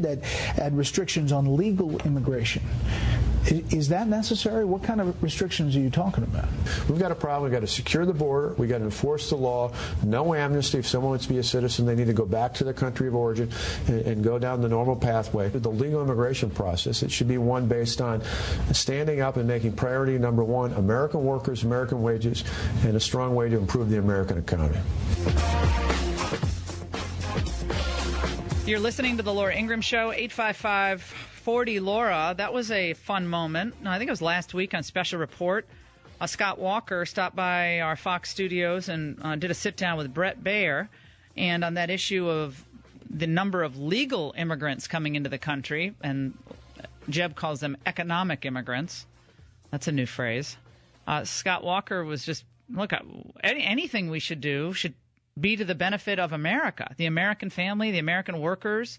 pointed at restrictions on legal immigration. Is that necessary? What kind of restrictions are you talking about? We've got a problem. We've got to secure the border. We've got to enforce the law. No amnesty. If someone wants to be a citizen, they need to go back to their country of origin and go down the normal pathway. The legal immigration process, it should be one based on standing up and making priority number one, American workers, American wages, and a strong way to improve the American economy. You're listening to the Laura Ingraham Show, 855-40-LAURA. That was a fun moment. I think it was last week on Special Report. Scott Walker stopped by our Fox studios and did a sit-down with Brett Baer. And on that issue of the number of legal immigrants coming into the country, and Jeb calls them economic immigrants. That's a new phrase. Scott Walker was just, look, anything we should do should be to the benefit of America, the American family, the American workers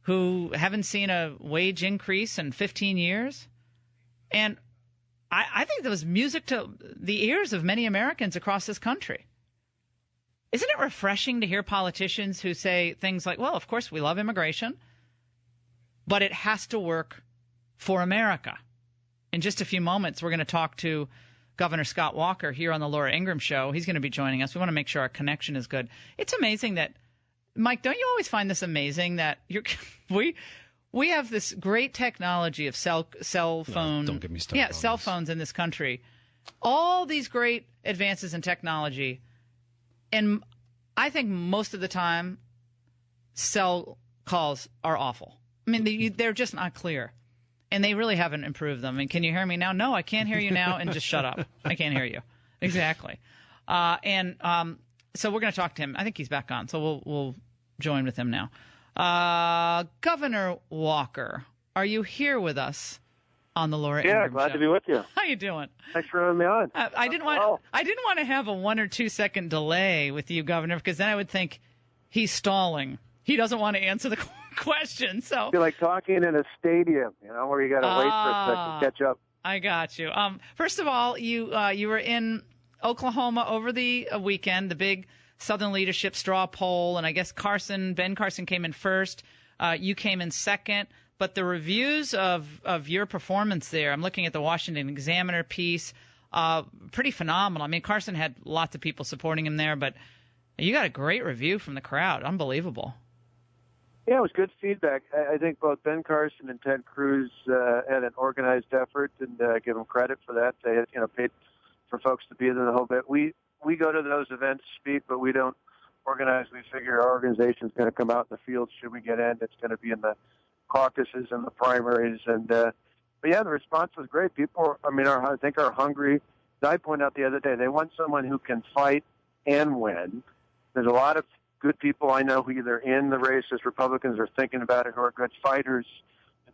who haven't seen a wage increase in 15 years. And I think that was music to the ears of many Americans across this country. Isn't it refreshing to hear politicians who say things like, well, of course we love immigration, but it has to work for America? In just a few moments, we're going to talk to Governor Scott Walker here on the Laura Ingraham Show. He's going to be joining us. We want to make sure our connection is good. It's amazing that, Mike, don't you always find this amazing that we have this great technology of cell phone. Don't get me started. Yeah, cell phones in this country. All these great advances in technology. And I think most of the time, cell calls are awful. I mean, they're just not clear. And they really haven't improved them. And can you hear me now? No, I can't hear you now. And just shut up. I can't hear you. Exactly. So we're going to talk to him. I think he's back on. So we'll join with him now. Governor Walker, are you here with us on the Laura Ingraham Show? Yeah, glad to be with you. How you doing? Thanks for having me on. I didn't want to have a 1 or 2 second delay with you, Governor, because then I would think he's stalling. He doesn't want to answer the question. So I feel like talking in a stadium, where you got to wait for a second to catch up. I got you. First of all, you were in Oklahoma over the weekend, the big Southern Leadership straw poll, and I guess Ben Carson came in first. You came in second. But the reviews of your performance there, I'm looking at the Washington Examiner piece, pretty phenomenal. I mean, Carson had lots of people supporting him there, but you got a great review from the crowd. Unbelievable. Yeah, it was good feedback. I think both Ben Carson and Ted Cruz had an organized effort, and give them credit for that. They had, paid for folks to be there the whole bit. We go to those events, speak, but we don't organize. We figure our organization's going to come out in the field should we get in. It's going to be in the caucuses and the primaries, but yeah, the response was great. People, I think are hungry. As I pointed out the other day, they want someone who can fight and win. There's a lot of good people I know who either in the race as Republicans or thinking about it, who are good fighters.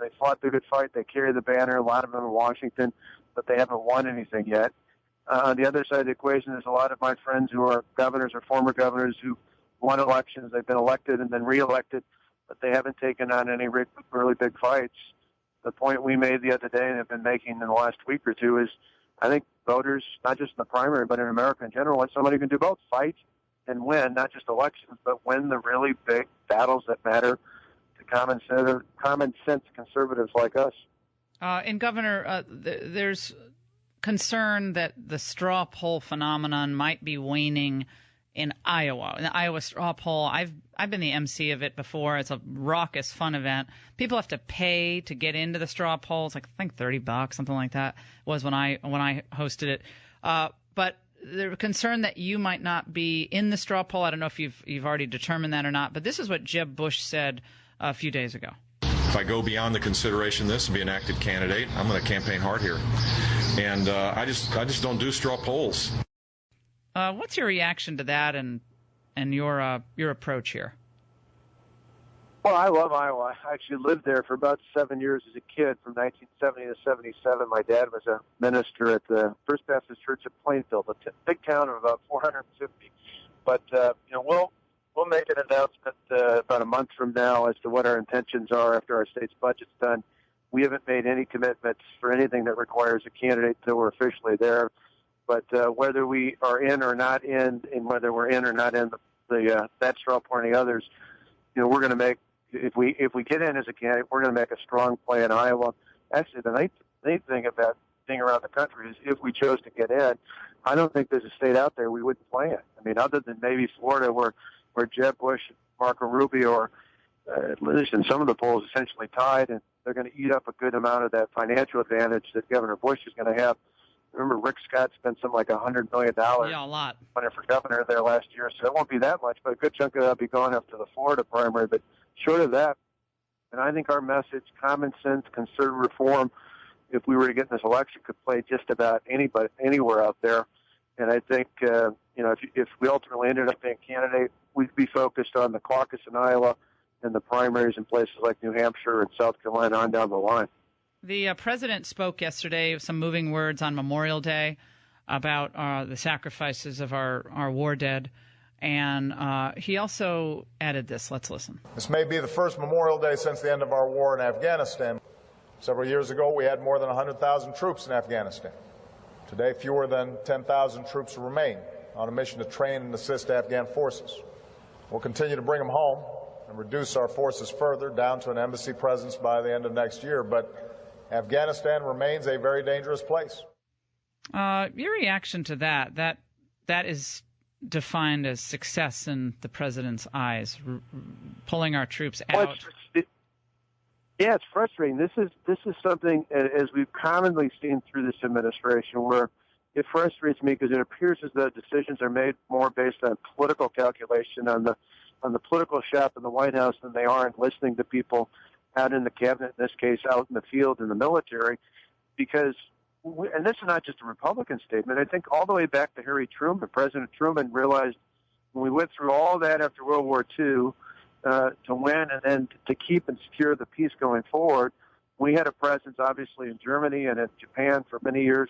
They fought the good fight. They carry the banner. A lot of them in Washington, but they haven't won anything yet. On the other side of the equation, there's a lot of my friends who are governors or former governors who won elections. They've been elected and then reelected, but they haven't taken on any really big fights. The point we made the other day and have been making in the last week or two is I think voters, not just in the primary, but in America in general, want somebody who can do both, fight and win, not just elections, but win the really big battles that matter to common sense conservatives like us. And Governor, there's concern that the straw poll phenomenon might be waning in Iowa. In the Iowa straw poll, I've been the MC of it before. It's a raucous, fun event. People have to pay to get into the straw poll. It's like, I think $30, something like that was when I hosted it. But they're concerned that you might not be in the straw poll. I don't know if you've already determined that or not. But this is what Jeb Bush said a few days ago. If I go beyond the consideration of this and be an active candidate, I'm going to campaign hard here. And I just don't do straw polls. What's your reaction to that and your approach here? Well, I love Iowa. I actually lived there for about 7 years as a kid, from 1970 to 77. My dad was a minister at the First Baptist Church at Plainfield, a big town of about 450. But we'll make an announcement about a month from now as to what our intentions are after our state's budget's done. We haven't made any commitments for anything that requires a candidate until we're officially there. But whether we are in or not in, and whether we're in or not in that straw poll or any others, we're going to make if we get in as a candidate, we're going to make a strong play in Iowa. Actually, the neat thing about being around the country is if we chose to get in, I don't think there's a state out there we wouldn't play in. I mean, other than maybe Florida, where Jeb Bush, Marco Rubio are, at least in some of the polls, essentially tied, and they're going to eat up a good amount of that financial advantage that Governor Bush is going to have. Remember, Rick Scott spent something like $100 million Yeah, a lot. running for governor there last year, so it won't be that much, but a good chunk of that will be going up to the Florida primary. But short of that, and I think our message, common sense, conservative reform, if we were to get in this election, could play just about anywhere out there. And I think, if we ultimately ended up being a candidate, we'd be focused on the caucus in Iowa and the primaries in places like New Hampshire and South Carolina on down the line. The president spoke yesterday with some moving words on Memorial Day about the sacrifices of our war dead. And he also added this. Let's listen. This may be the first Memorial Day since the end of our war in Afghanistan. Several years ago, we had more than 100,000 troops in Afghanistan. Today, fewer than 10,000 troops remain on a mission to train and assist Afghan forces. We'll continue to bring them home and reduce our forces further down to an embassy presence by the end of next year. But Afghanistan remains a very dangerous place. Your reaction to that is defined as success in the president's eyes, pulling our troops out. Yeah, it's frustrating. This is something, as we've commonly seen through this administration, where it frustrates me because it appears as though decisions are made more based on political calculation on the political shop in the White House than they are in listening to people out in the cabinet, in this case, out in the field in the military. Because, and this is not just a Republican statement, I think all the way back to Harry Truman, President Truman realized when we went through all that after World War II, to win and then to keep and secure the peace going forward. We had a presence, obviously, in Germany and in Japan for many years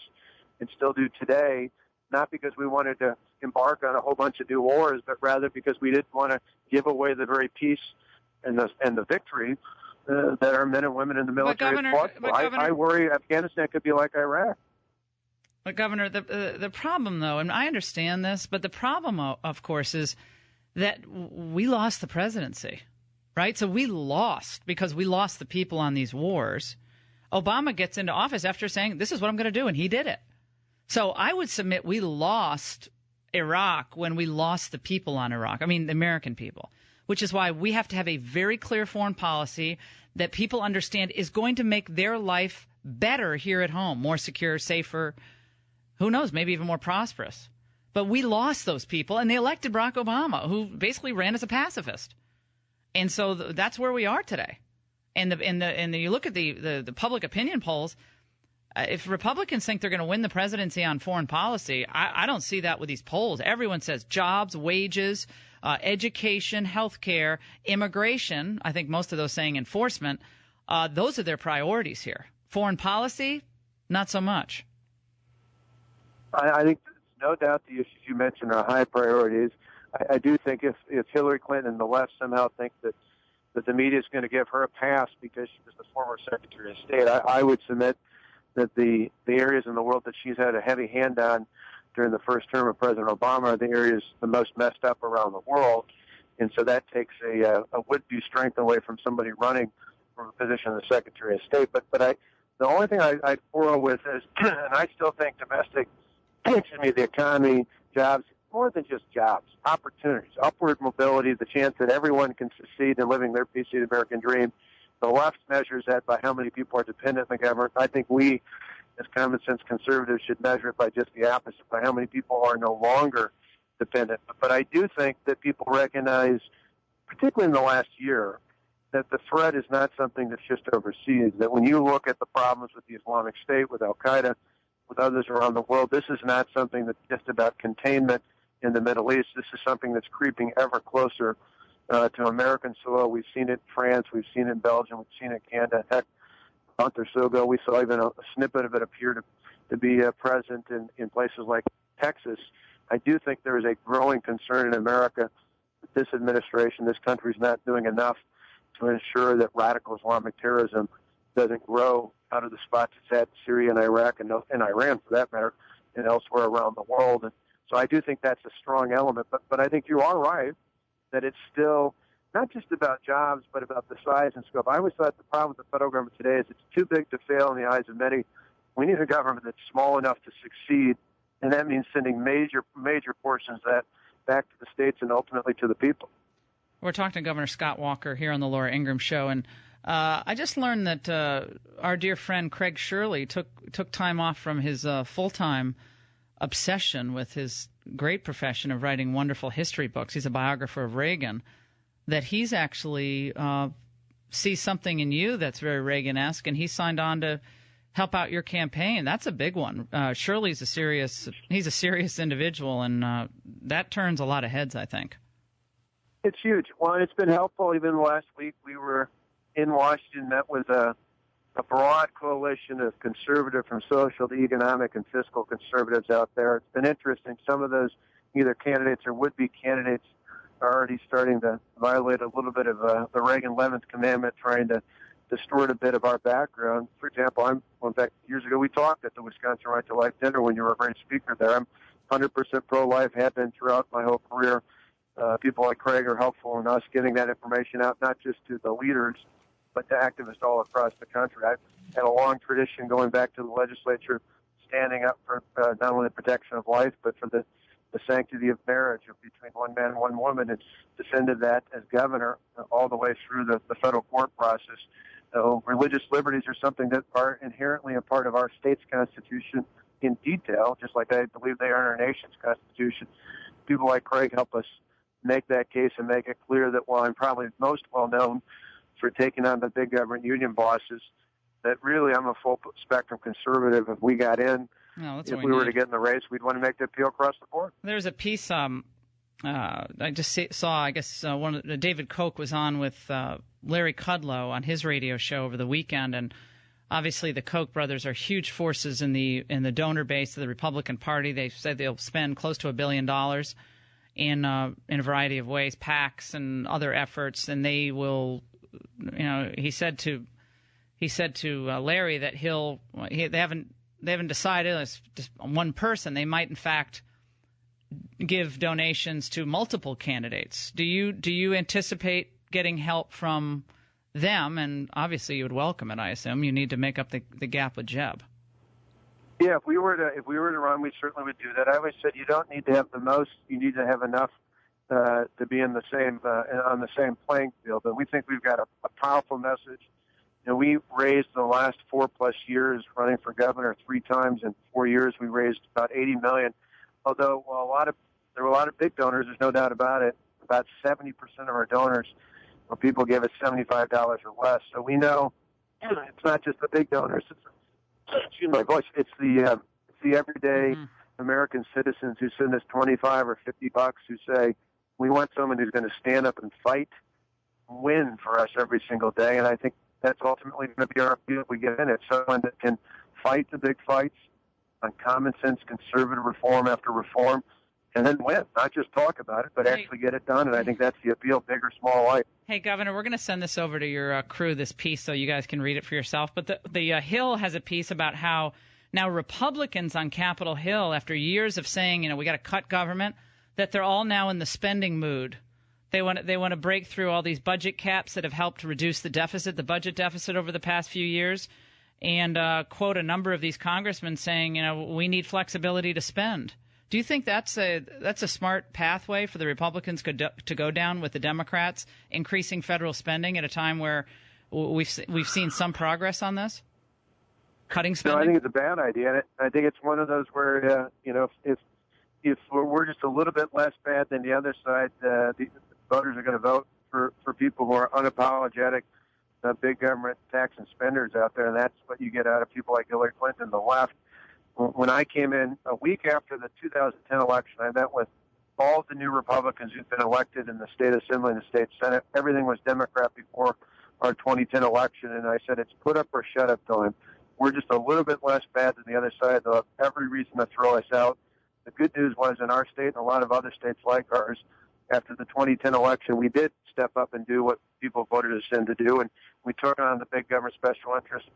and still do today, not because we wanted to embark on a whole bunch of new wars, but rather because we didn't want to give away the very peace and the victory that our men and women in the military fought for. I worry Afghanistan could be like Iraq. But, Governor, the problem, though, and I understand this, but the problem, of course, is that we lost the presidency, right? So we lost because we lost the people on these wars. Obama gets into office after saying, this is what I'm going to do, and he did it. So I would submit we lost Iraq when we lost the people on Iraq. I mean, the American people, which is why we have to have a very clear foreign policy that people understand is going to make their life better here at home, more secure, safer, who knows, maybe even more prosperous. But we lost those people, and they elected Barack Obama, who basically ran as a pacifist. And so that's where we are today. And you look at the public opinion polls, if Republicans think they're going to win the presidency on foreign policy, I don't see that with these polls. Everyone says jobs, wages, education, health care, immigration. I think most of those saying enforcement. Those are their priorities here. Foreign policy, not so much. I think no doubt the issues you mentioned are high priorities. I do think if Hillary Clinton and the left somehow think that the media is going to give her a pass because she was the former Secretary of State, I would submit that the areas in the world that she's had a heavy hand on during the first term of President Obama are the areas the most messed up around the world. And so that takes a would-be strength away from somebody running for a position of the Secretary of State. But the only thing I'd quarrel with is, and I still think the economy, jobs, more than just jobs, opportunities, upward mobility, the chance that everyone can succeed in living their piece of the American dream. The left measures that by how many people are dependent on the government. I think we, as common sense conservatives, should measure it by just the opposite, by how many people are no longer dependent. But I do think that people recognize, particularly in the last year, that the threat is not something that's just overseas, that when you look at the problems with the Islamic State, with Al-Qaeda, with others around the world, this is not something that's just about containment in the Middle East. This is something that's creeping ever closer to American soil. We've seen it in France. We've seen it in Belgium. We've seen it in Canada. Heck, a month or so ago, we saw even a snippet of it appear to be present in places like Texas. I do think there is a growing concern in America that this administration, this country is not doing enough to ensure that radical Islamic terrorism doesn't grow out of the spots it's at in Syria and Iraq and Iran, for that matter, and elsewhere around the world. And so I do think that's a strong element. But I think you are right that it's still not just about jobs, but about the size and scope. I always thought the problem with the federal government today is it's too big to fail in the eyes of many. We need a government that's small enough to succeed, and that means sending major portions of that back to the states and ultimately to the people. We're talking to Governor Scott Walker here on the Laura Ingraham Show, and I just learned that our dear friend Craig Shirley took time off from his full-time obsession with his great profession of writing wonderful history books. He's a biographer of Reagan. That he's actually sees something in you that's very Reagan-esque, and he signed on to help out your campaign. That's a big one. Shirley's he's a serious individual, and that turns a lot of heads, I think. It's huge. Well, it's been helpful. Even last week, we were in Washington, met with a broad coalition of conservative from social to economic and fiscal conservatives out there. It's been interesting. Some of those either candidates or would-be candidates are already starting to violate a little bit of the Reagan 11th commandment, trying to distort a bit of our background. For example, in fact, years ago we talked at the Wisconsin Right to Life dinner when you were a great speaker there. I'm 100% pro-life, have been throughout my whole career. People like Craig are helpful in us getting that information out, not just to the leaders, but to activists all across the country. I've had a long tradition going back to the legislature, standing up for not only the protection of life, but for the sanctity of marriage between one man and one woman, and defended that as governor all the way through the federal court process. So religious liberties are something that are inherently a part of our state's constitution in detail, just like I believe they are in our nation's constitution. People like Craig help us make that case and make it clear that while I'm probably most well known for taking on the big government union bosses, that really I'm a full spectrum conservative. If we got in, if we were to get in the race, we'd want to make the appeal across the board. There's a piece I just saw, I guess, David Koch was on with Larry Kudlow on his radio show over the weekend, and obviously the Koch brothers are huge forces in the donor base of the Republican Party. They said they'll spend close to $1 billion in a variety of ways, PACs and other efforts, and they will, he said to Larry that they haven't decided it's just one person. They might in fact give donations to multiple candidates. Do you anticipate getting help from them? And obviously you would welcome it, I assume. You need to make up the gap with Jeb. Yeah, if we were to run, we certainly would do that. I always said you don't need to have the most; you need to have enough to be in the same on the same playing field. And we think we've got a powerful message. We raised the last 4+ years running for governor 3 times. In 4 years, we raised about $80 million. Although there were a lot of big donors, there's no doubt about it. About 70% of our donors, people give us $75 or less. So we know it's not just the big donors. Excuse my voice. It's the everyday American citizens who send us $25 or $50 who say we want someone who's going to stand up and fight, win for us every single day. And I think that's ultimately going to be our appeal if we get in it. Someone that can fight the big fights on common sense, conservative reform after reform, and then win. Not just talk about it, but actually get it done. And I think that's the appeal, big or small life. Hey, Governor, we're going to send this over to your crew, this piece, so you guys can read it for yourself. But the Hill has a piece about how now Republicans on Capitol Hill, after years of saying, we got to cut government, that they're all now in the spending mood. They want to break through all these budget caps that have helped reduce the budget deficit over the past few years, and quote a number of these congressmen saying, we need flexibility to spend. Do you think that's a smart pathway for the Republicans to go down with the Democrats, increasing federal spending at a time where we've seen some progress on this, cutting spending? No, I think it's a bad idea. And I think it's one of those where if we're just a little bit less bad than the other side, the voters are going to vote for people who are unapologetic, big government tax and spenders out there, and that's what you get out of people like Hillary Clinton, the left. When I came in a week after the 2010 election, I met with all the new Republicans who've been elected in the state assembly and the state senate. Everything was Democrat before our 2010 election, and I said it's put up or shut up time. We're just a little bit less bad than the other side. They'll have every reason to throw us out. The good news was in our state and a lot of other states like ours, after the 2010 election, we did step up and do what people voted us in to do, and we took on the big government special interests.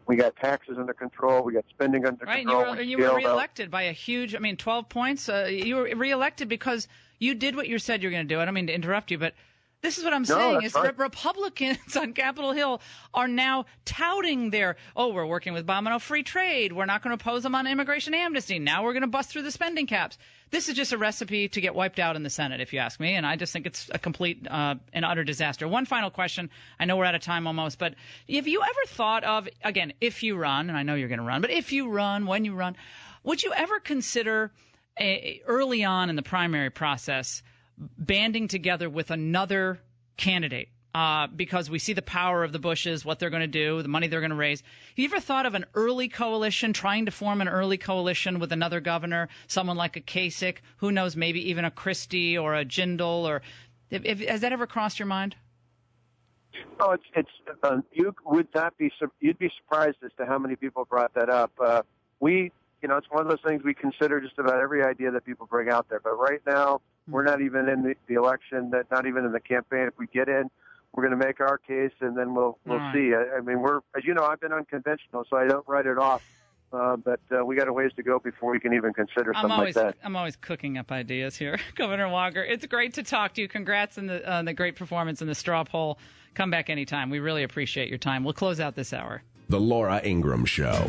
We got taxes under control. We got spending under control. Right, and you were reelected by a huge, 12 points. You were reelected because you did what you said you were going to do. I don't mean to interrupt you, but This is what I'm No, saying. that's Is right. that Republicans on Capitol Hill are now touting we're working with Obama on free trade. We're not going to oppose them on immigration amnesty. Now we're going to bust through the spending caps. This is just a recipe to get wiped out in the Senate, if you ask me. And I just think it's a complete and utter disaster. One final question. I know we're out of time almost, but have you ever thought of, again, if you run, and I know you're going to run, but if you run, when you run, would you ever consider early on in the primary process banding together with another candidate because we see the power of the Bushes, what they're going to do, the money they're going to raise? Have you ever thought of an early coalition, trying to form an early coalition with another governor, someone like a Kasich, who knows, maybe even a Christie or a Jindal? Or has that ever crossed your mind? Oh, you'd be surprised as to how many people brought that up. It's one of those things we consider just about every idea that people bring out there. But right now, we're not even in the election, not even in the campaign. If we get in, we're going to make our case, and then we'll see. I mean, as you know, I've been unconventional, so I don't write it off. But we got a ways to go before we can even consider something like that. I'm always cooking up ideas here, Governor Walker. It's great to talk to you. Congrats on the great performance in the straw poll. Come back anytime. We really appreciate your time. We'll close out this hour. The Laura Ingraham Show.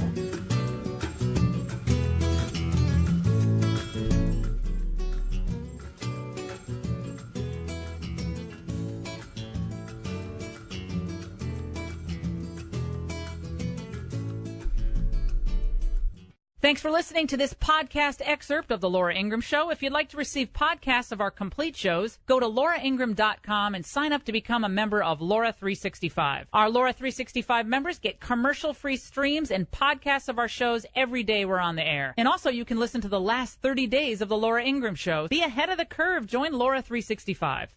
Thanks for listening to this podcast excerpt of The Laura Ingraham Show. If you'd like to receive podcasts of our complete shows, go to lauraingraham.com and sign up to become a member of Laura 365. Our Laura 365 members get commercial-free streams and podcasts of our shows every day we're on the air. And also, you can listen to the last 30 days of The Laura Ingraham Show. Be ahead of the curve. Join Laura 365.